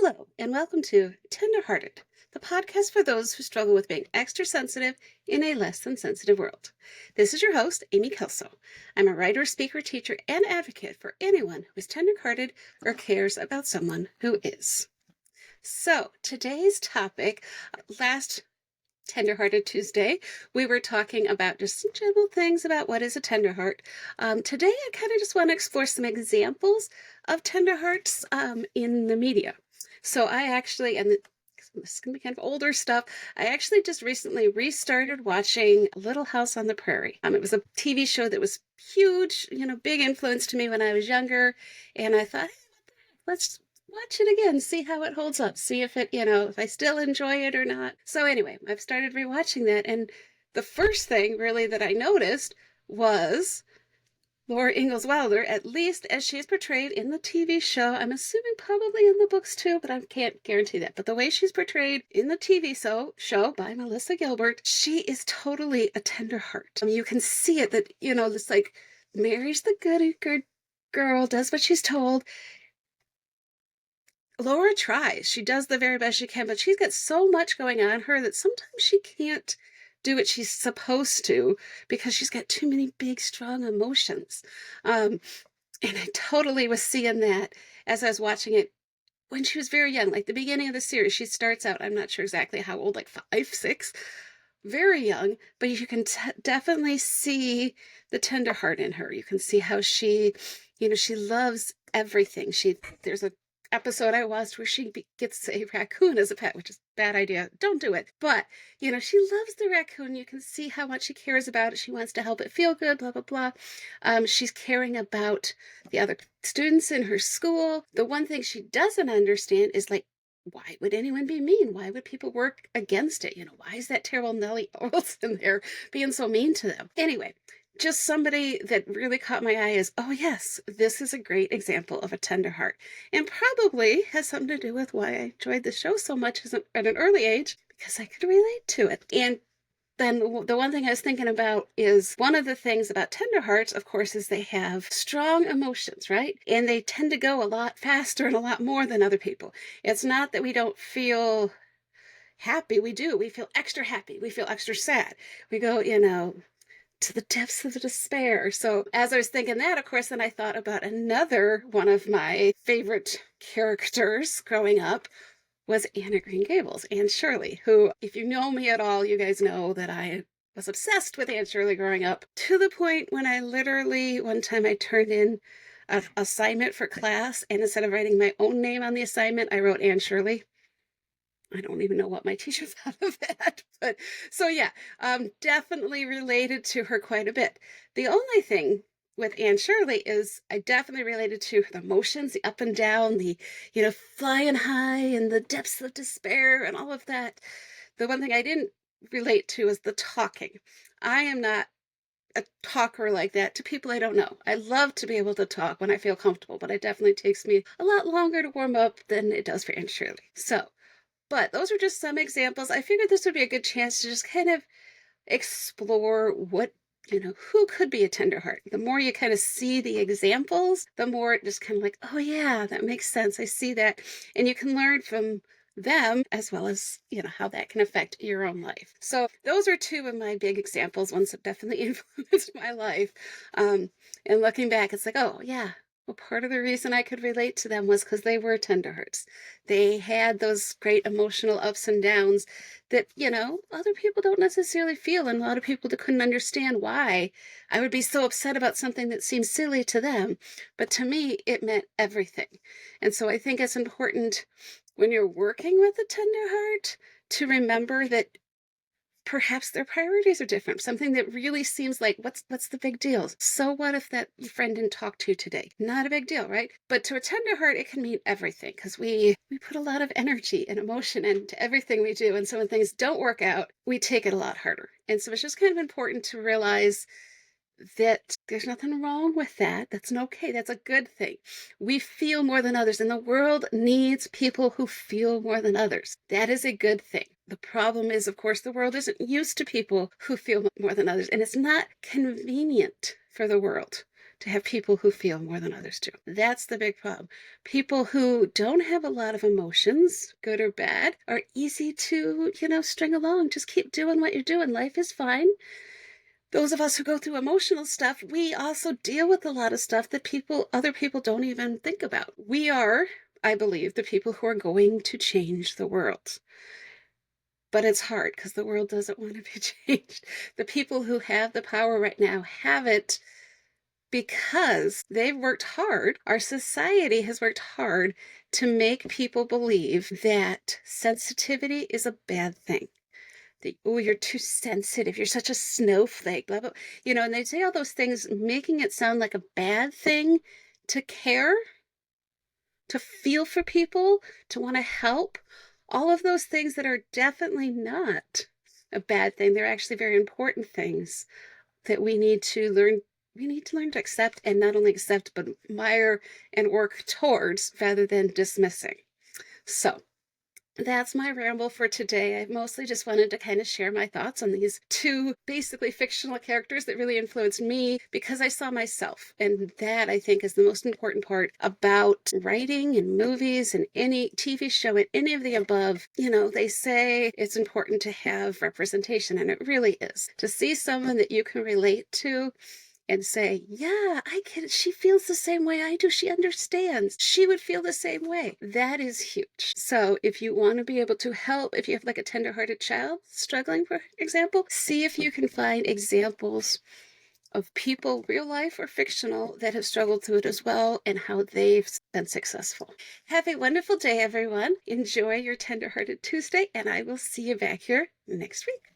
Hello, and welcome to Tenderhearted, the podcast for those who struggle with being extra sensitive in a less than sensitive world. This is your host, Amy Kelso. I'm a writer, speaker, teacher, and advocate for anyone who is tenderhearted or cares about someone who is. So, today's topic, last Tenderhearted Tuesday, we were talking about just some general things about what is a tender heart. Today, I kind of just want to explore some examples of tender hearts in the media. So I actually, and this is going to be kind of older stuff, I actually just recently restarted watching Little House on the Prairie. It was a TV show that was huge, big influence to me when I was younger. And I thought, hey, let's watch it again, see how it holds up, see if it, if I still enjoy it or not. So anyway, I've started rewatching that. And the first thing really that I noticed was Laura Ingalls Wilder, at least as she's portrayed in the TV show. I'm assuming probably in the books too, but I can't guarantee that. But the way she's portrayed in the TV show by Melissa Gilbert, she is totally a tender heart. You can see it that, it's like marries the good girl, does what she's told. Laura tries. She does the very best she can, but she's got so much going on her that sometimes she can't do what she's supposed to because she's got too many big, strong emotions. And I totally was seeing that as I was watching it when she was very young, like the beginning of the series. She starts out, I'm not sure exactly how old, like 5, 6, very young, but you can definitely see the tender heart in her. You can see how she, she loves everything. There's a episode I watched where she gets a raccoon as a pet, which is a bad idea. Don't do it. But, she loves the raccoon. You can see how much she cares about it. She wants to help it feel good, blah, blah, blah. She's caring about the other students in her school. The one thing she doesn't understand is, like, why would anyone be mean? Why would people work against it? Why is that terrible Nellie Olson there being so mean to them? Anyway, just somebody that really caught my eye is, oh yes, this is a great example of a tender heart, and probably has something to do with why I enjoyed the show so much at an early age, because I could relate to it. And then the one thing I was thinking about is one of the things about tender hearts, of course, is they have strong emotions, right? And they tend to go a lot faster and a lot more than other people. It's not that we don't feel happy. We do. We feel extra happy. We feel extra sad. We go, to the depths of the despair. So as I was thinking that, of course, then I thought about another one of my favorite characters growing up was Anne of Green Gables, Anne Shirley, who, if you know me at all, you guys know that I was obsessed with Anne Shirley growing up, to the point when I literally, one time I turned in an assignment for class, and instead of writing my own name on the assignment, I wrote Anne Shirley. I don't even know what my teacher thought of that. But so yeah, definitely related to her quite a bit. The only thing with Anne Shirley is I definitely related to the emotions, the up and down, the, flying high and the depths of despair and all of that. The one thing I didn't relate to is the talking. I am not a talker like that to people I don't know. I love to be able to talk when I feel comfortable, but it definitely takes me a lot longer to warm up than it does for Anne Shirley. But those are just some examples. I figured this would be a good chance to just kind of explore what, who could be a tender heart. The more you kind of see the examples, the more it just kind of like, oh yeah, that makes sense. I see that. And you can learn from them as well as, how that can affect your own life. So those are two of my big examples, ones that definitely influenced my life. And looking back, it's like, oh yeah, well, part of the reason I could relate to them was because they were tender hearts. They had those great emotional ups and downs that, other people don't necessarily feel. And a lot of people that couldn't understand why I would be so upset about something that seems silly to them. But to me, it meant everything. And so I think it's important when you're working with a tender heart to remember that perhaps their priorities are different. Something that really seems like, what's the big deal? So what if that friend didn't talk to you today? Not a big deal, right? But to a tender heart, it can mean everything, because we put a lot of energy and emotion into everything we do. And so when things don't work out, we take it a lot harder. And so it's just kind of important to realize that there's nothing wrong with that. That's okay. That's a good thing. We feel more than others, and the world needs people who feel more than others. That is a good thing. The problem is, of course, the world isn't used to people who feel more than others, and it's not convenient for the world to have people who feel more than others do. That's the big problem. People who don't have a lot of emotions, good or bad, are easy to, string along. Just keep doing what you're doing. Life is fine. Those of us who go through emotional stuff, we also deal with a lot of stuff that other people don't even think about. We are, I believe, the people who are going to change the world. But it's hard because the world doesn't want to be changed. The people who have the power right now have it because they've worked hard. Our society has worked hard to make people believe that sensitivity is a bad thing. Oh, you're too sensitive. You're such a snowflake, blah, blah. And they say all those things, making it sound like a bad thing to care, to feel for people, to want to help. All of those things that are definitely not a bad thing. They're actually very important things that we need to learn. We need to learn to accept, and not only accept, but admire and work towards rather than dismissing. So that's my ramble for today. I mostly just wanted to kind of share my thoughts on these two basically fictional characters that really influenced me because I saw myself. And that, I think, is the most important part about writing and movies and any TV show and any of the above. They say it's important to have representation, and it really is. To see someone that you can relate to and say, yeah, I get it. She feels the same way I do. She understands. She would feel the same way. That is huge. So if you want to be able to help, if you have like a tenderhearted child struggling, for example, see if you can find examples of people, real life or fictional, that have struggled through it as well and how they've been successful. Have a wonderful day, everyone. Enjoy your tenderhearted Tuesday, and I will see you back here next week.